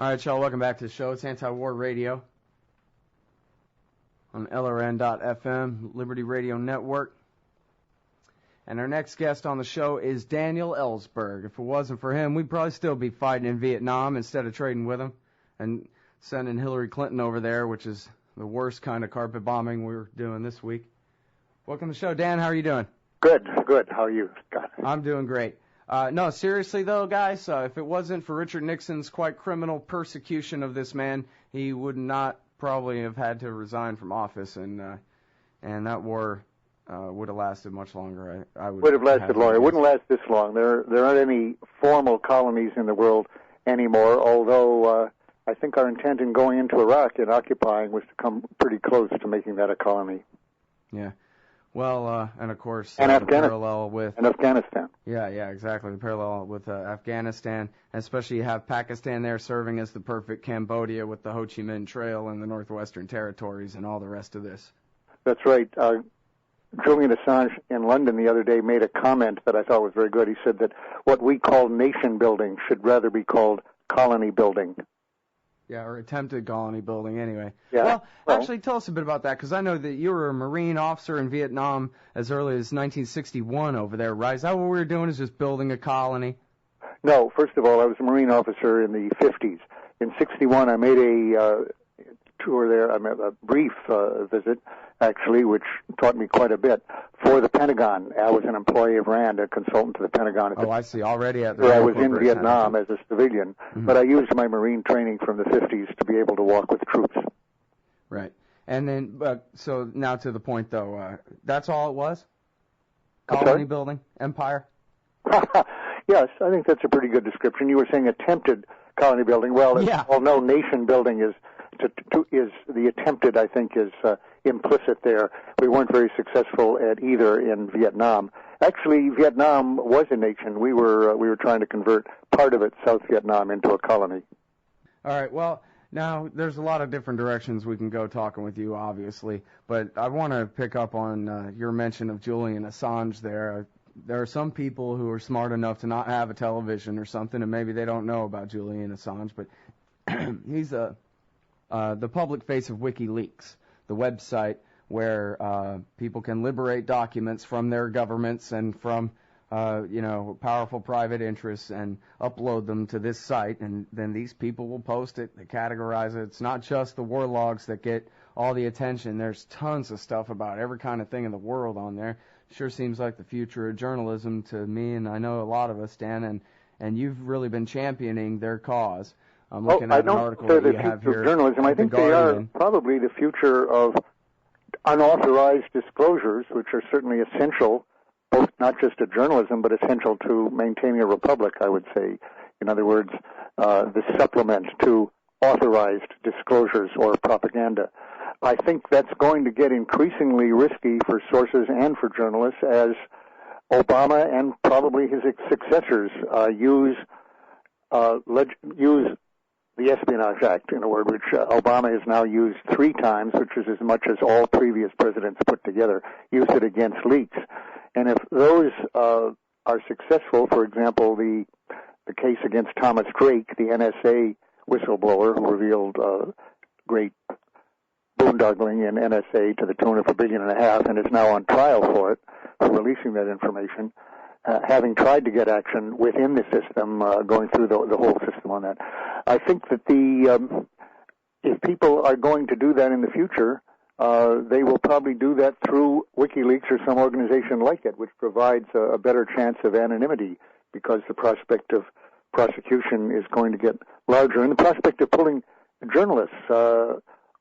All right, y'all, welcome back to the show. It's Anti-War Radio on LRN.FM, Liberty Radio Network. And our next guest on the show is Daniel Ellsberg. If it wasn't for him, we'd probably still be fighting in Vietnam instead of trading with him and sending Hillary Clinton over there, which is the worst kind of carpet bombing we're doing this week. Welcome to the show, Dan. How are you doing? Good. How are you, Scott? I'm doing great. No, seriously, though, guys, if it wasn't for Richard Nixon's quite criminal persecution of this man, he would not probably have had to resign from office, and that war would have lasted much longer. I would have lasted longer. It wouldn't last this long. There aren't any formal colonies in the world anymore, although I think our intent in going into Iraq and occupying was to come pretty close to making that a colony. Yeah. Well, and of course, and the parallel with Afghanistan. Yeah, exactly. The parallel with Afghanistan, and especially you have Pakistan there serving as the perfect Cambodia with the Ho Chi Minh Trail and the Northwestern Territories and all the rest of this. That's right. Julian Assange in London the other day made a comment that I thought was very good. He said that what we call nation building should rather be called colony building. Yeah, or attempted colony building, anyway. Yeah. Well, actually, tell us a bit about that, because I know that you were a Marine officer in Vietnam as early as 1961 over there, right? Is that what we were doing, is just building a colony? No, first of all, I was a Marine officer in the 50s. In 61, I made a tour there, I made a brief visit, actually, which taught me quite a bit, for the Pentagon. I was an employee of RAND, a consultant to the Pentagon. I see, already at the I was in Vietnam as a civilian, but I used my Marine training from the 50s to be able to walk with troops. Right. And then, so now to the point, though, that's all it was? Colony building? Empire? Yes, I think that's a pretty good description. You were saying attempted colony building. Well, yeah. Although nation building is the attempted, I think, is implicit there. We weren't very successful at either in Vietnam. Actually, Vietnam was a nation. We were trying to convert part of it, South Vietnam, into a colony. All right. Well, now there's a lot of different directions we can go talking with you, obviously, but I want to pick up on your mention of Julian Assange there. There are some people who are smart enough to not have a television or something, and maybe they don't know about Julian Assange, but he's the public face of WikiLeaks, the website where people can liberate documents from their governments and from powerful private interests and upload them to this site, and then these people will post it, they categorize it. It's not just the war logs that get all the attention. There's tons of stuff about every kind of thing in the world on there. Sure seems like the future of journalism to me, and I know a lot of us, Dan, and you've really been championing their cause. I'm looking at an article that you have here. Journalism. I think they are probably the future of unauthorized disclosures, which are certainly essential, both not just to journalism, but essential to maintaining a republic, I would say. In other words, the supplement to authorized disclosures or propaganda. I think that's going to get increasingly risky for sources and for journalists as Obama and probably his successors use the Espionage Act, in a word, which Obama has now used 3 times, which is as much as all previous presidents put together, use it against leaks. And if those are successful, for example, the case against Thomas Drake, the NSA whistleblower who revealed great boondoggling in NSA to the tune of $1.5 billion and is now on trial for it, for releasing that information, having tried to get action within the system, going through the whole system on that. I think that if people are going to do that in the future, they will probably do that through WikiLeaks or some organization like it, which provides a better chance of anonymity because the prospect of prosecution is going to get larger, and the prospect of pulling journalists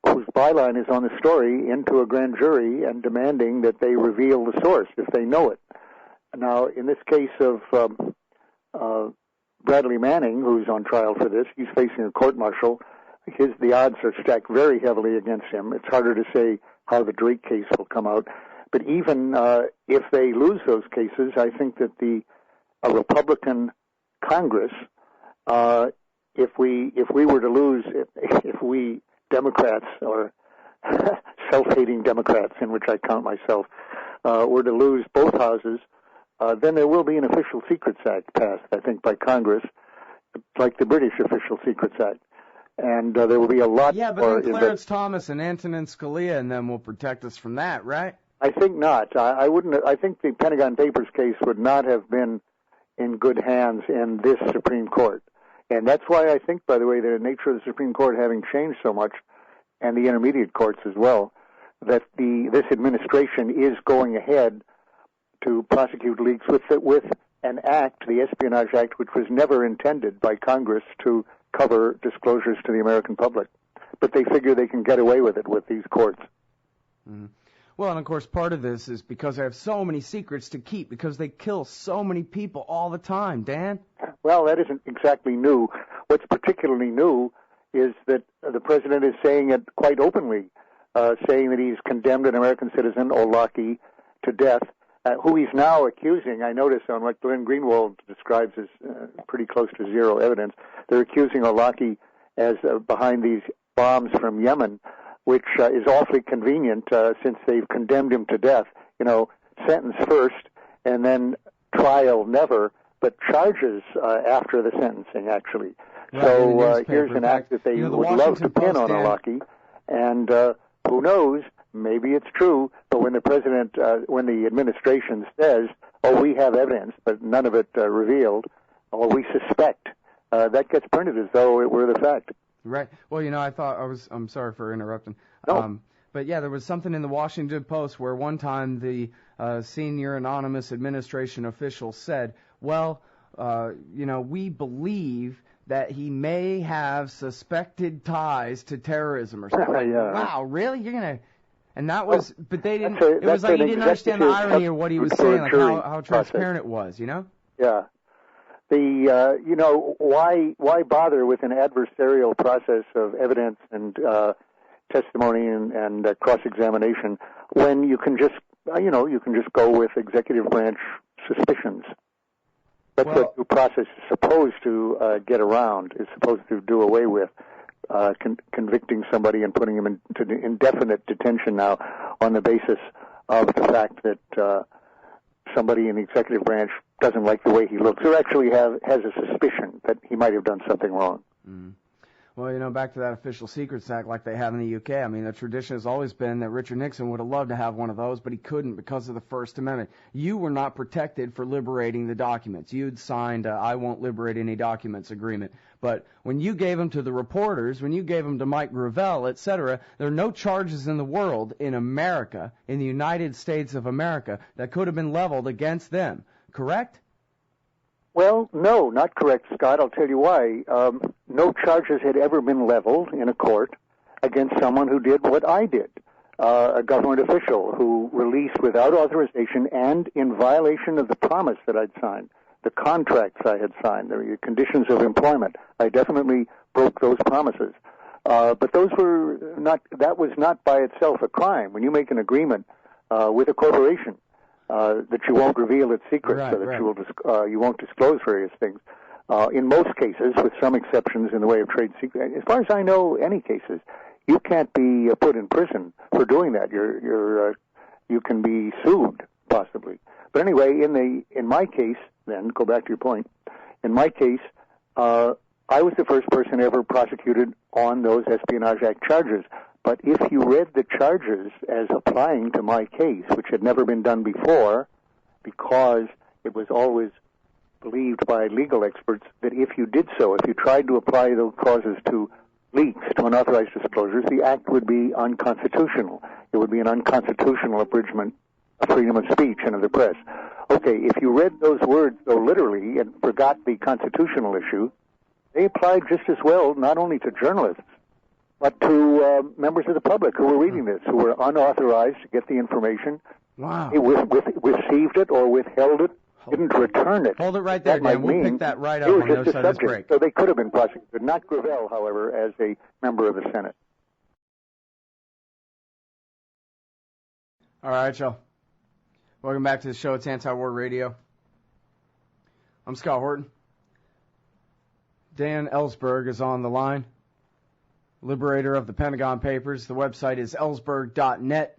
whose byline is on the story into a grand jury and demanding that they reveal the source if they know it. Now, in this case of Bradley Manning, who's on trial for this, he's facing a court-martial. The odds are stacked very heavily against him. It's harder to say how the Drake case will come out. But even if they lose those cases, I think that a Republican Congress, if we were to lose, if we Democrats or self-hating Democrats, in which I count myself, were to lose both houses, then there will be an Official Secrets Act passed, I think, by Congress, like the British Official Secrets Act. And there will be a lot more. Yeah, but then Clarence Thomas and Antonin Scalia and them will protect us from that, right? I think not. I wouldn't. I think the Pentagon Papers case would not have been in good hands in this Supreme Court. And that's why I think, by the way, the nature of the Supreme Court having changed so much, and the intermediate courts as well, that this administration is going ahead to prosecute leaks with an act, the Espionage Act, which was never intended by Congress to cover disclosures to the American public. But they figure they can get away with it with these courts. Mm-hmm. Well, and of course, part of this is because they have so many secrets to keep, because they kill so many people all the time, Dan. Well, that isn't exactly new. What's particularly new is that the president is saying it quite openly, saying that he's condemned an American citizen, Olaki, to death, who he's now accusing. I notice on what Glenn Greenwald describes as pretty close to zero evidence, they're accusing Olaki as behind these bombs from Yemen, which is awfully convenient since they've condemned him to death. You know, sentence first and then trial never, but charges after the sentencing, actually. Right, so here's an act that they would love to pin on Olaki, and who knows, maybe it's true, but when the president, when the administration says, oh, we have evidence, but none of it revealed, or we suspect, that gets printed as though it were the fact. Right. Well, you know, I'm sorry for interrupting. No. But yeah, there was something in the Washington Post where one time the senior anonymous administration official said, well, you know, we believe that he may have suspected ties to terrorism or something. Yeah. Wow, really? You're going to... And that was... But they didn't... It was like he didn't understand the irony of what he was saying, like how transparent it was, you know? Yeah. You know, why bother with an adversarial process of evidence and testimony and cross-examination when you can just, you can just go with executive branch suspicions? That's what due process is supposed to get around, is supposed to do away with, convicting somebody and putting him into indefinite detention now on the basis of the fact that somebody in the executive branch doesn't like the way he looks, or actually has a suspicion that he might have done something wrong. Mm. Well, you know, back to that Official Secrets Act like they have in the UK, I mean, the tradition has always been that Richard Nixon would have loved to have one of those, but he couldn't because of the First Amendment. You were not protected for liberating the documents. You'd signed a I won't liberate any documents agreement. But when you gave them to the reporters, when you gave them to Mike Gravel, etc., there are no charges in the world, in America, in the United States of America, that could have been leveled against them. Correct? Well, no, not correct, Scott. I'll tell you why. No charges had ever been leveled in a court against someone who did what I did, a government official who released without authorization and in violation of the promise that I'd signed, the contracts I had signed, the conditions of employment. I definitely broke those promises. But those were not, that was not by itself a crime. When you make an agreement with a corporation, that you won't reveal its secrets, right, so that right. You won't disclose various things. In most cases, with some exceptions in the way of trade secret, as far as I know, any cases, you can't be put in prison for doing that. You can be sued possibly. But anyway, in my case, then go back to your point. In my case, I was the first person ever prosecuted on those Espionage Act charges. But if you read the charges as applying to my case, which had never been done before, because it was always believed by legal experts that if you did so, if you tried to apply those clauses to leaks, to unauthorized disclosures, the act would be unconstitutional. It would be an unconstitutional abridgment of freedom of speech and of the press. Okay, if you read those words so literally and forgot the constitutional issue, they applied just as well not only to journalists, but to members of the public who were reading this, who were unauthorized to get the information. Wow. They received it or withheld it, didn't return it. Hold it right there, Dan. We'll pick that right up on the other side of this break. So they could have been prosecuted. Not Gravel, however, as a member of the Senate. All right, y'all. Welcome back to the show. It's Anti-War Radio. I'm Scott Horton. Dan Ellsberg is on the line. Liberator of the Pentagon Papers. The website is ellsberg.net.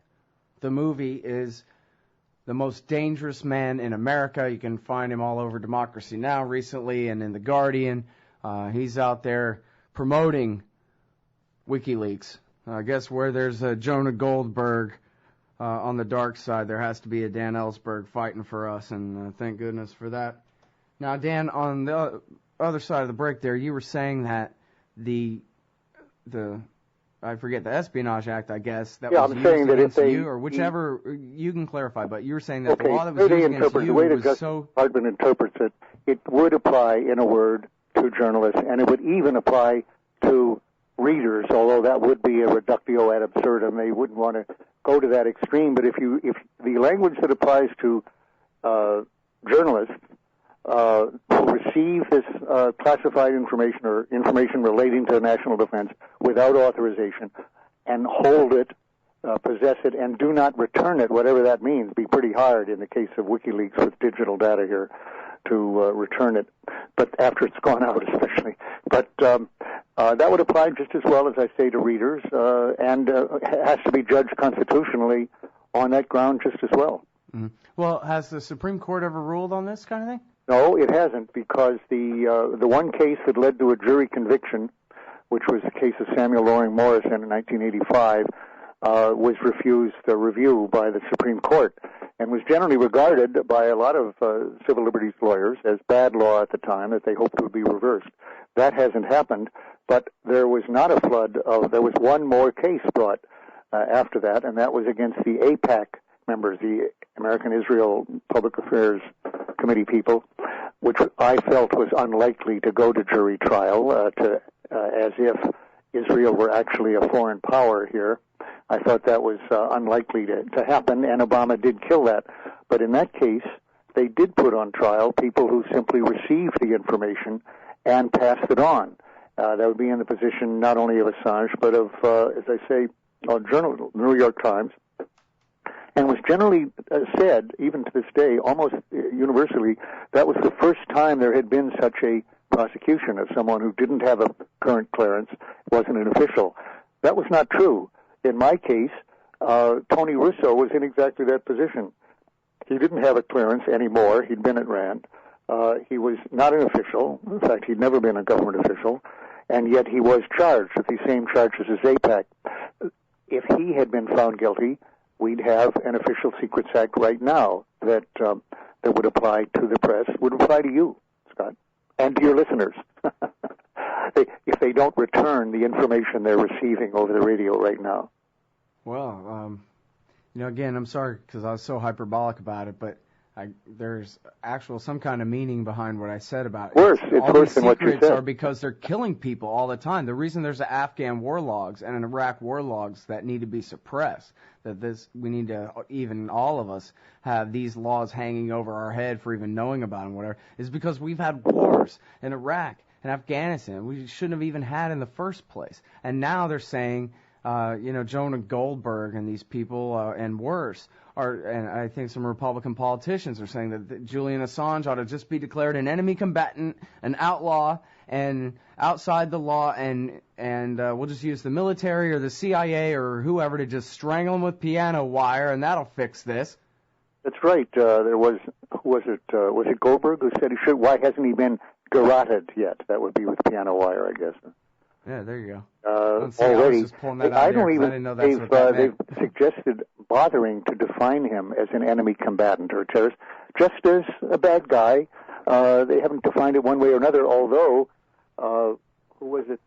The movie is The Most Dangerous Man in America. You can find him all over Democracy Now! Recently and in The Guardian. He's out there promoting WikiLeaks. I guess where there's a Jonah Goldberg on the dark side, there has to be a Dan Ellsberg fighting for us, and thank goodness for that. Now, Dan, on the other side of the break there, you were saying that the I forget, the Espionage Act, I guess, that was used against you, or whichever, you can clarify, but you were saying that the law that was used against you was so... The way the Department interprets it, it would apply, in a word, to journalists, and it would even apply to readers, although that would be a reductio ad absurdum. They wouldn't want to go to that extreme, but if the language that applies to journalists who receive this classified information or information relating to national defense without authorization and hold it, possess it, and do not return it, whatever that means, be pretty hard in the case of WikiLeaks with digital data here to return it, but after it's gone out especially. But that would apply just as well, as I say, to readers, and has to be judged constitutionally on that ground just as well. Mm-hmm. Well, has the Supreme Court ever ruled on this kind of thing? No, it hasn't, because the one case that led to a jury conviction, which was the case of Samuel Loring Morrison in 1985, was refused review by the Supreme Court, and was generally regarded by a lot of civil liberties lawyers as bad law at the time, that they hoped would be reversed. That hasn't happened, but there was not a flood of, there was one more case brought after that, and that was against the AIPAC members, the American Israel Public Affairs Committee people, which I felt was unlikely to go to jury trial, as if Israel were actually a foreign power here. I thought that was unlikely to happen, and Obama did kill that. But in that case, they did put on trial people who simply received the information and passed it on. That would be in the position not only of Assange, but of, as I say, journal, New York Times, and was generally said, even to this day, almost universally, that was the first time there had been such a prosecution of someone who didn't have a current clearance, wasn't an official. That was not true. In my case, Tony Russo was in exactly that position. He didn't have a clearance anymore. He'd been at RAND. He was not an official. In fact, he'd never been a government official, and yet he was charged with the same charges as AIPAC. If he had been found guilty, we'd have an official Secrets Act right now that would apply to the press, would apply to you, Scott, and to your listeners. If they don't return the information they're receiving over the radio right now. Well, again, I'm sorry because I was so hyperbolic about it, but there's some kind of meaning behind what I said about it. It's worse than what you said. All these secrets are because they're killing people all the time. The reason there's Afghan war logs and an Iraq war logs that need to be suppressed, we need to, even all of us, have these laws hanging over our head for even knowing about them, whatever, is because we've had wars in Iraq and Afghanistan we shouldn't have even had in the first place. And now they're saying, Jonah Goldberg and these people, and worse, and I think some Republican politicians are saying that Julian Assange ought to just be declared an enemy combatant, an outlaw, and outside the law, and we'll just use the military or the CIA or whoever to just strangle him with piano wire, and that'll fix this. That's right. There was it Goldberg who said he should? Why hasn't he been garroted yet? That would be with piano wire, I guess. Yeah, there you go. Already, I didn't know that's what that meant. They've suggested bothering to define him as an enemy combatant or a terrorist, just as a bad guy. They haven't defined it one way or another, although, who was it?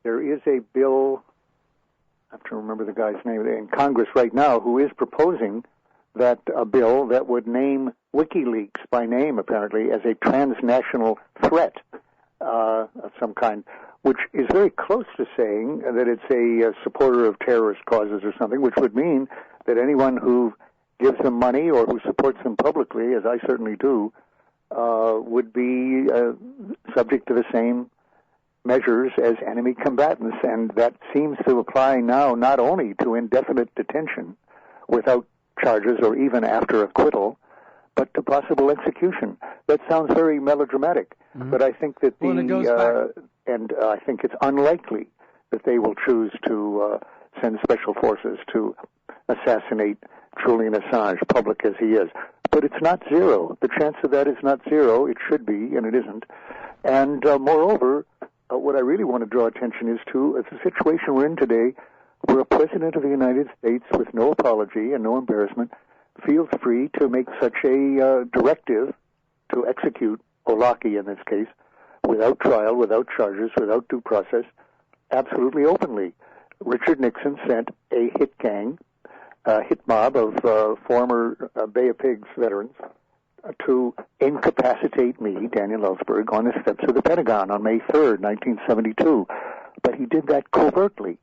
There is a bill, I have to remember the guy's name, in Congress right now, who is proposing that a bill that would name WikiLeaks by name, apparently, as a transnational threat of some kind, which is very close to saying that it's a supporter of terrorist causes or something, which would mean that anyone who gives them money or who supports them publicly, as I certainly do, would be subject to the same measures as enemy combatants. And that seems to apply now not only to indefinite detention without charges or even after acquittal, but to possible execution. That sounds very melodramatic, but I think that I think it's unlikely that they will choose to send special forces to assassinate Julian Assange, public as he is. But it's not zero. The chance of that is not zero. It should be, and it isn't. And moreover, what I really want to draw attention is to the situation we're in today, where a president of the United States, with no apology and no embarrassment, feels free to make such a directive to execute Olaki in this case, without trial, without charges, without due process, absolutely openly. Richard Nixon sent a hit gang, a hit mob of former Bay of Pigs veterans to incapacitate me, Daniel Ellsberg, on the steps of the Pentagon on May 3rd, 1972. But he did that covertly.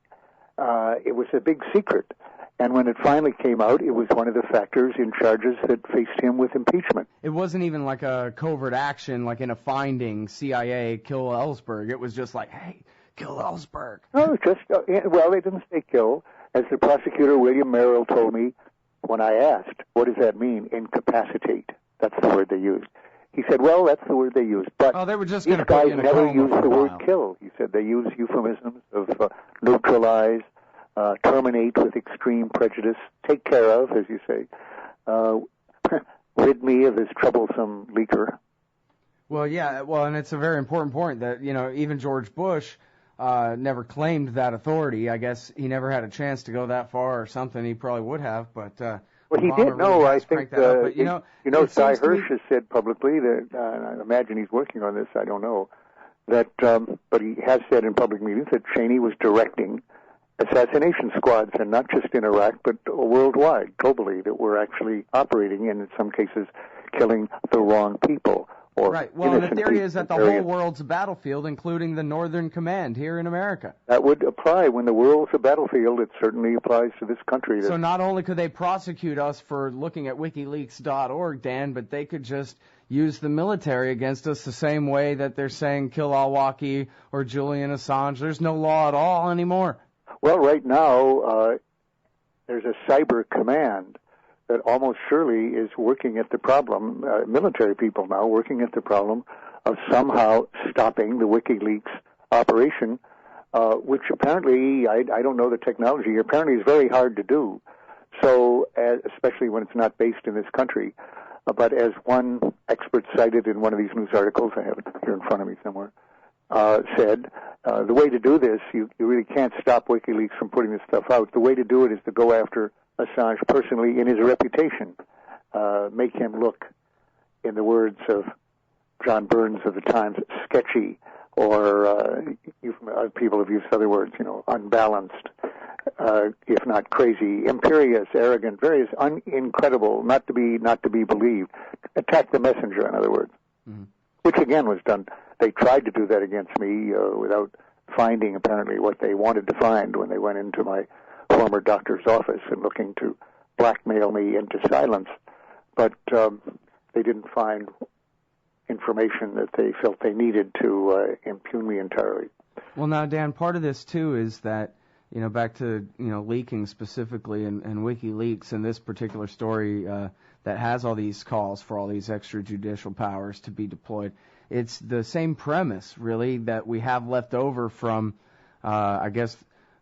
It was a big secret. And when it finally came out, it was one of the factors in charges that faced him with impeachment. It wasn't even like a covert action, like in a finding, CIA, kill Ellsberg. It was just like, hey, kill Ellsberg. No, just, well, they didn't say kill. As the prosecutor, William Merrill, told me when I asked, what does that mean, incapacitate? That's the word they used. He said, well, that's the word they used. But they were just these guys never used the word kill. He said they use euphemisms of neutralize, terminate with extreme prejudice, take care of, as you say, rid me of this troublesome leaker. Well, yeah, and it's a very important point that, even George Bush never claimed that authority. I guess he never had a chance to go that far or something. He probably would have, but... well, he did. No, I think, but, Cy Hirsch has said publicly that, I imagine he's working on this, I don't know, that, but he has said in public meetings that Cheney was directing assassination squads, and not just in Iraq, but worldwide, globally, that were actually operating and in some cases killing the wrong people. Or right. Well, and the theory is that the whole world's a battlefield, including the Northern Command here in America. That would apply. When the world's a battlefield, it certainly applies to this country. So not only could they prosecute us for looking at WikiLeaks.org, Dan, but they could just use the military against us the same way that they're saying kill al-Awlaki or Julian Assange. There's no law at all anymore. Well, right now, there's a cyber command that almost surely is working at the problem, military people now working at the problem of somehow stopping the WikiLeaks operation, which apparently, I don't know the technology, apparently is very hard to do. So, especially when it's not based in this country. But as one expert cited in one of these news articles, I have it here in front of me somewhere, said, the way to do this, you really can't stop WikiLeaks from putting this stuff out. The way to do it is to go after Assange personally in his reputation, make him look, in the words of John Burns of the Times, sketchy, or people have used other words, unbalanced, if not crazy, imperious, arrogant, various incredible, not to be believed. Attack the messenger, in other words, which again was done. They tried to do that against me without finding apparently what they wanted to find when they went into my former doctor's office and looking to blackmail me into silence. But they didn't find information that they felt they needed to impugn me entirely. Well, now, Dan, part of this, too, is that, back to, leaking specifically and WikiLeaks and this particular story that has all these calls for all these extrajudicial powers to be deployed. It's the same premise, really, that we have left over from, I guess,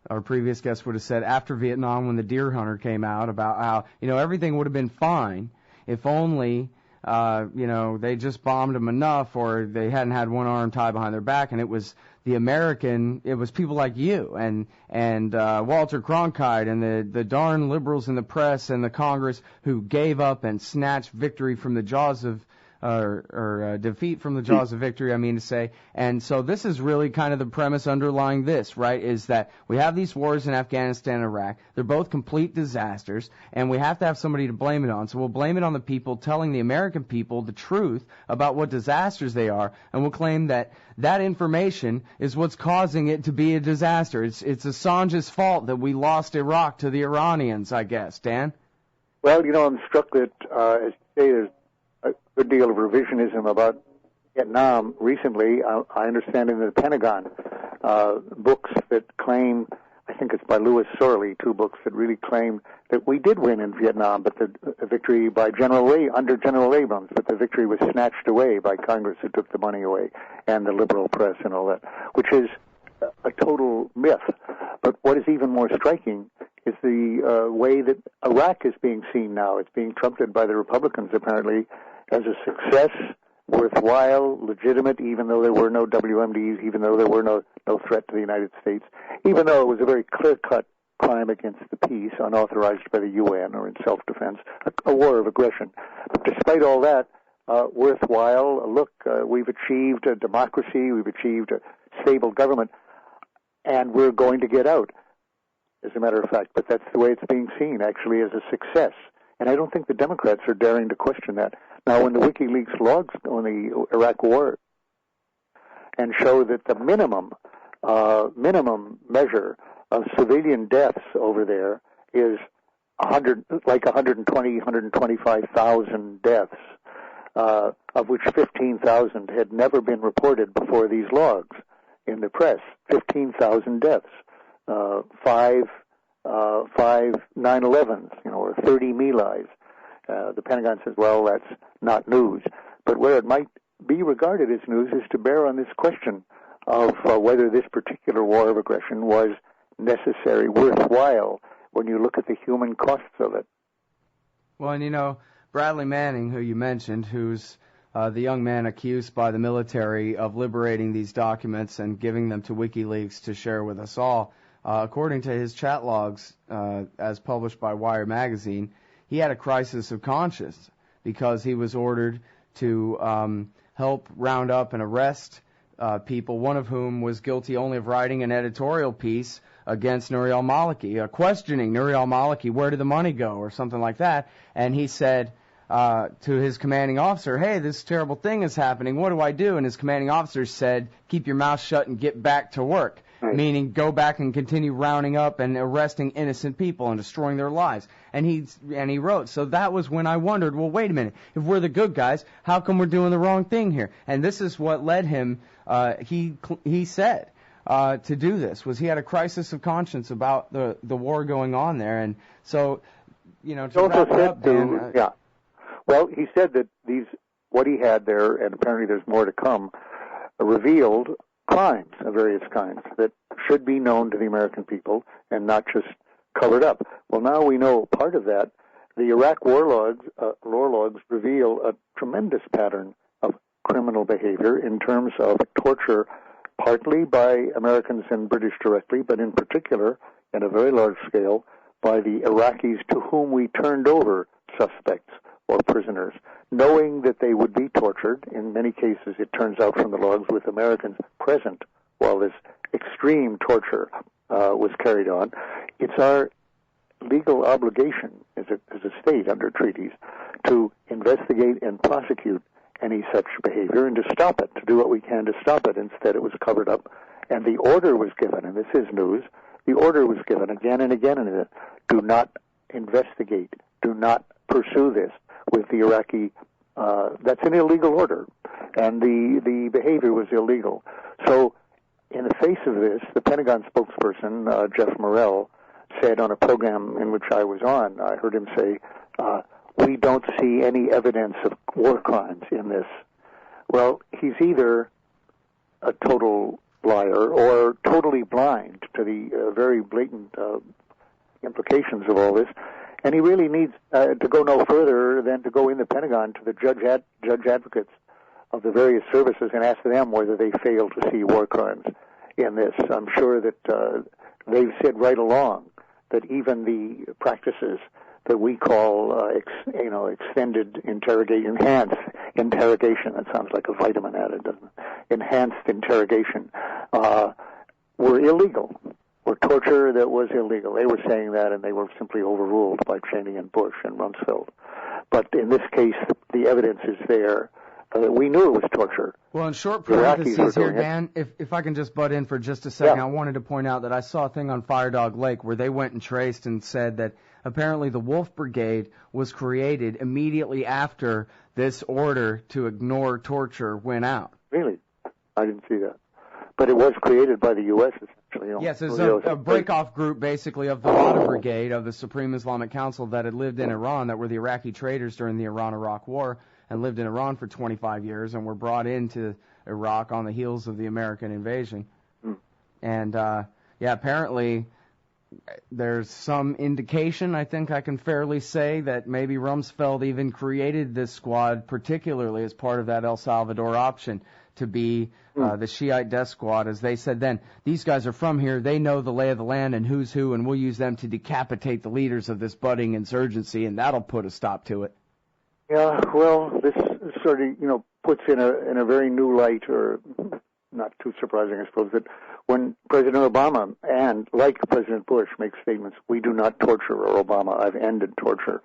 our previous guest would have said after Vietnam when the Deer Hunter came out about how, everything would have been fine if only, they just bombed them enough or they hadn't had one arm tied behind their back, and it was it was people like you and Walter Cronkite and the darn liberals in the press and the Congress who gave up and snatched victory from the jaws of defeat from the jaws of victory, I mean to say. And so this is really kind of the premise underlying this, right, is that we have these wars in Afghanistan and Iraq. They're both complete disasters, and we have to have somebody to blame it on. So we'll blame it on the people telling the American people the truth about what disasters they are, and we'll claim that that information is what's causing it to be a disaster. It's Assange's fault that we lost Iraq to the Iranians, I guess. Dan? Well, I'm struck that, as you say, there's a good deal of revisionism about Vietnam recently. I understand in the Pentagon, books that claim, I think it's by Louis Sorley, 2 books that really claim that we did win in Vietnam, but the victory by under General Abrams, but the victory was snatched away by Congress who took the money away, and the liberal press and all that, which is a total myth. But what is even more striking is the way that Iraq is being seen now. It's being trumpeted by the Republicans, apparently, as a success, worthwhile, legitimate, even though there were no WMDs, even though there were no threat to the United States, even though it was a very clear-cut crime against the peace, unauthorized by the UN or in self-defense, a war of aggression. But despite all that, worthwhile. Look, we've achieved a democracy, we've achieved a stable government, and we're going to get out, as a matter of fact. But that's the way it's being seen, actually, as a success. And I don't think the Democrats are daring to question that. Now, when the WikiLeaks logs on the Iraq War and show that the minimum measure of civilian deaths over there is 125,000 deaths, of which 15,000 had never been reported before these logs in the press. 15,000 deaths, five 9/11s, or 30 My Lais. The Pentagon says, well, that's not news. But where it might be regarded as news is to bear on this question of whether this particular war of aggression was necessary, worthwhile, when you look at the human costs of it. Well, and Bradley Manning, who you mentioned, who's the young man accused by the military of liberating these documents and giving them to WikiLeaks to share with us all, according to his chat logs as published by Wire magazine, he had a crisis of conscience because he was ordered to help round up and arrest people, one of whom was guilty only of writing an editorial piece against Nouri al-Maliki, questioning Nouri al-Maliki, where did the money go, or something like that. And he said to his commanding officer, hey, this terrible thing is happening, what do I do? And his commanding officer said, keep your mouth shut and get back to work, right. Meaning go back and continue rounding up and arresting innocent people and destroying their lives. And he wrote, so that was when I wondered, well, wait a minute, if we're the good guys, how come we're doing the wrong thing here? And this is what led him, he said, to do this, was he had a crisis of conscience about the war going on there. And so, to wrap it up, Dan, yeah. Well, he said that what he had there, and apparently there's more to come, revealed crimes of various kinds that should be known to the American people and not just covered up. Well, now we know part of that. The Iraq war logs reveal a tremendous pattern of criminal behavior in terms of torture, partly by Americans and British directly, but in particular, at a very large scale, by the Iraqis to whom we turned over suspects or prisoners, knowing that they would be tortured. In many cases, it turns out from the logs, with Americans present while this extreme torture was carried on. It's our legal obligation as a state under treaties to investigate and prosecute any such behavior and to stop it, to do what we can to stop it. Instead, it was covered up, and the order was given, and this is news, the order was given again and again, and do not investigate, do not pursue this with the Iraqi, that's an illegal order, and the behavior was illegal. So, in the face of this, the Pentagon spokesperson, Jeff Morrell, said on a program in which I was on, I heard him say, we don't see any evidence of war crimes in this. Well, he's either a total liar or totally blind to the very blatant implications of all this, and he really needs to go no further than to go in the Pentagon to the judge advocates of the various services and ask them whether they fail to see war crimes in this. I'm sure that they've said right along that even the practices that we call, extended interrogation, enhanced interrogation, that sounds like a vitamin added, doesn't it? Enhanced interrogation, were illegal, were torture that was illegal. They were saying that, and they were simply overruled by Cheney and Bush and Rumsfeld. But in this case, the evidence is there. We knew it was torture. Well, in short parentheses here, Dan, if I can just butt in for just a second, I wanted to point out that I saw a thing on Firedog Lake where they went and traced and said that apparently the Wolf Brigade was created immediately after this order to ignore torture went out. Really? I didn't see that. But it was created by the U.S., essentially. Yes, it's a break-off group, basically, of the Wada Brigade of the Supreme Islamic Council that had lived in Iran, that were the Iraqi traitors during the Iran-Iraq War, and lived in Iran for 25 years and were brought into Iraq on the heels of the American invasion. And, apparently there's some indication, I think I can fairly say, that maybe Rumsfeld even created this squad particularly as part of that El Salvador option to be the Shiite death squad. As they said then, these guys are from here, they know the lay of the land and who's who, and we'll use them to decapitate the leaders of this budding insurgency, and that'll put a stop to it. Yeah, well, this sort of, puts in a very new light, or not too surprising, I suppose, that when President Obama and, like President Bush, makes statements, we do not torture, or Obama, I've ended torture,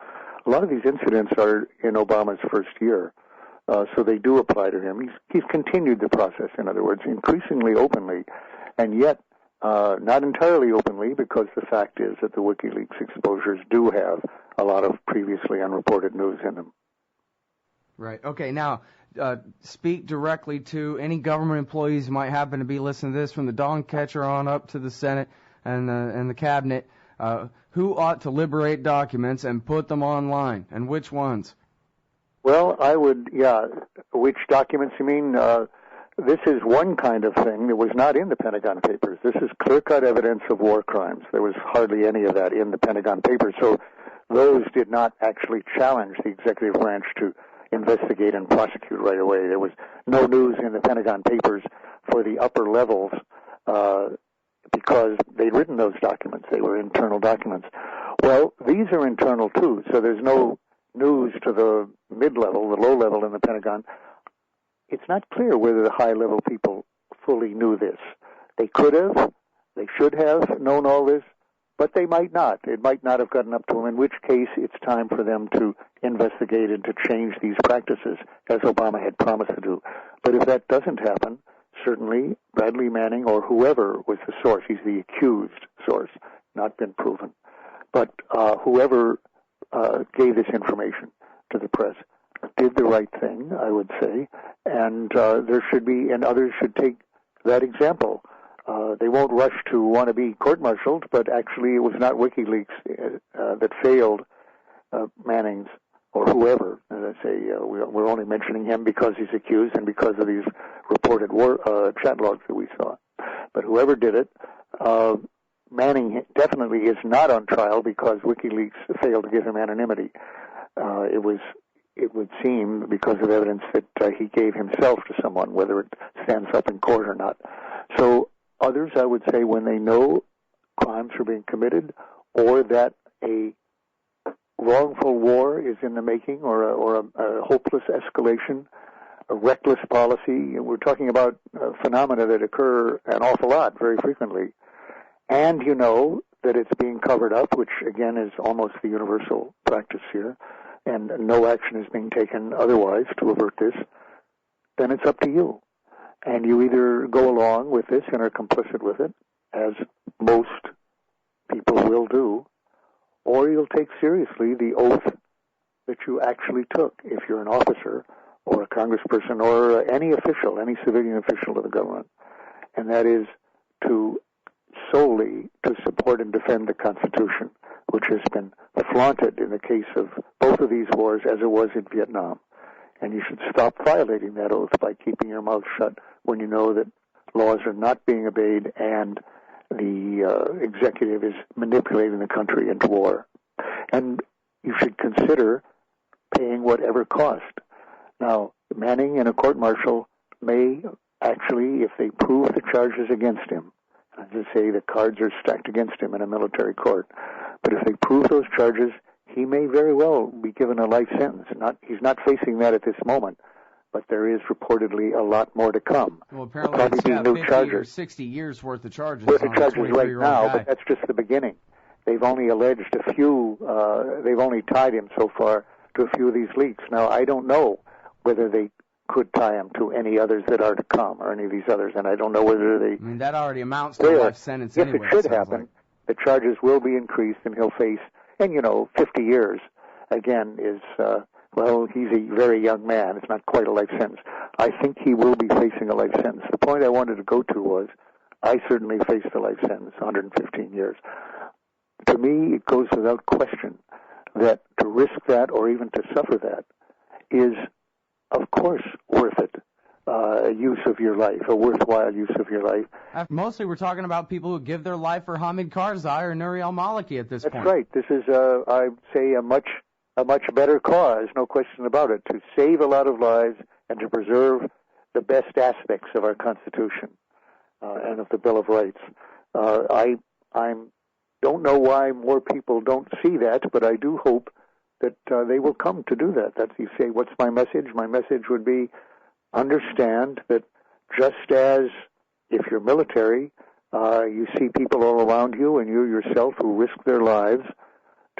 a lot of these incidents are in Obama's first year, so they do apply to him. He's continued the process, in other words, increasingly openly, and yet not entirely openly, because the fact is that the WikiLeaks exposures do have a lot of previously unreported news in them. Right. Okay, now, speak directly to any government employees who might happen to be listening to this, from the dawn catcher on up to the Senate and the cabinet. Who ought to liberate documents and put them online, and which ones? Well, I would, which documents you mean? This is one kind of thing that was not in the Pentagon Papers. This is clear-cut evidence of war crimes. There was hardly any of that in the Pentagon Papers, so those did not actually challenge the executive branch to investigate and prosecute right away. There was no news in the Pentagon Papers for the upper levels because they'd written those documents. They were internal documents. Well, these are internal too, so there's no news to the mid-level, the low-level in the Pentagon. It's not clear whether the high-level people fully knew this. They could have, they should have known all this, but they might not. It might not have gotten up to them, in which case it's time for them to investigate and to change these practices, as Obama had promised to do. But if that doesn't happen, certainly Bradley Manning or whoever was the source, he's the accused source, not been proven, but whoever gave this information to the press did the right thing, I would say, and there should be, and others should take that example. They won't rush to want to be court-martialed, but actually it was not WikiLeaks that failed Manning's or whoever. As I say, we're only mentioning him because he's accused and because of these reported chat logs that we saw. But whoever did it, Manning definitely is not on trial because WikiLeaks failed to give him anonymity. It would seem, because of evidence that he gave himself to someone, whether it stands up in court or not. So others, I would say, when they know crimes are being committed or that a wrongful war is in the making or a hopeless escalation, a reckless policy, we're talking about phenomena that occur an awful lot, very frequently, and you know that it's being covered up, which again is almost the universal practice here, and no action is being taken otherwise to avert this, then it's up to you. And you either go along with this and are complicit with it, as most people will do, or you'll take seriously the oath that you actually took if you're an officer or a congressperson or any official, any civilian official of the government. And that is to solely to support and defend the Constitution, which has been flaunted in the case of both of these wars as it was in Vietnam. And you should stop violating that oath by keeping your mouth shut when you know that laws are not being obeyed and the executive is manipulating the country into war. And you should consider paying whatever cost. Now, Manning in a court-martial may actually, if they prove the charges against him, as I say, the cards are stacked against him in a military court, but if they prove those charges, he may very well be given a life sentence. He's not facing that at this moment, but there is reportedly a lot more to come. Well, apparently it's got 50 or 60 years worth of charges on a 23-year-old now, guy. but that's just the beginning. They've only alleged a few, they've only tied him so far to a few of these leaks. Now, I don't know whether they could tie him to any others that are to come, or any of these others, and I don't know whether they... I mean, that already amounts to a life sentence anyway. If it should happen, the charges will be increased, and he'll face, and 50 years, again, is, he's a very young man. It's not quite a life sentence. I think he will be facing a life sentence. The point I wanted to go to was, I certainly faced a life sentence, 115 years. To me, it goes without question that to risk that or even to suffer that is, of course, worth it use of your life, a worthwhile use of your life. Mostly we're talking about people who give their life for Hamid Karzai or Nouri al-Maliki at this point. That's right. This is, I'd say, a much better cause, no question about it, to save a lot of lives and to preserve the best aspects of our Constitution and of the Bill of Rights. I don't know why more people don't see that, but I do hope that they will come to do that. That you say, what's my message? My message would be, understand that just as if you're military, you see people all around you and you yourself who risk their lives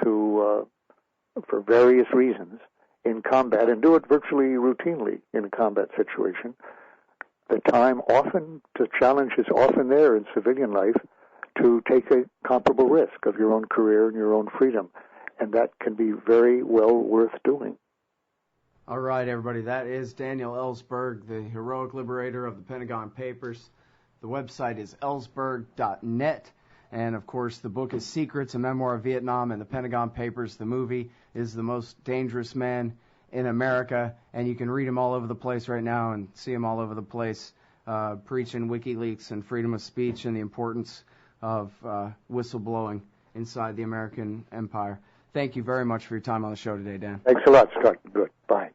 to for various reasons in combat and do it virtually routinely in a combat situation. The time often to challenge is often there in civilian life to take a comparable risk of your own career and your own freedom, and that can be very well worth doing. All right, everybody, that is Daniel Ellsberg, the heroic liberator of the Pentagon Papers. The website is ellsberg.net, and, of course, the book is Secrets, a Memoir of Vietnam, and the Pentagon Papers, the movie, is The Most Dangerous Man in America, and you can read him all over the place right now and see him all over the place preaching WikiLeaks and freedom of speech and the importance of whistleblowing inside the American empire. Thank you very much for your time on the show today, Dan. Thanks a lot, Scott. Good. Bye.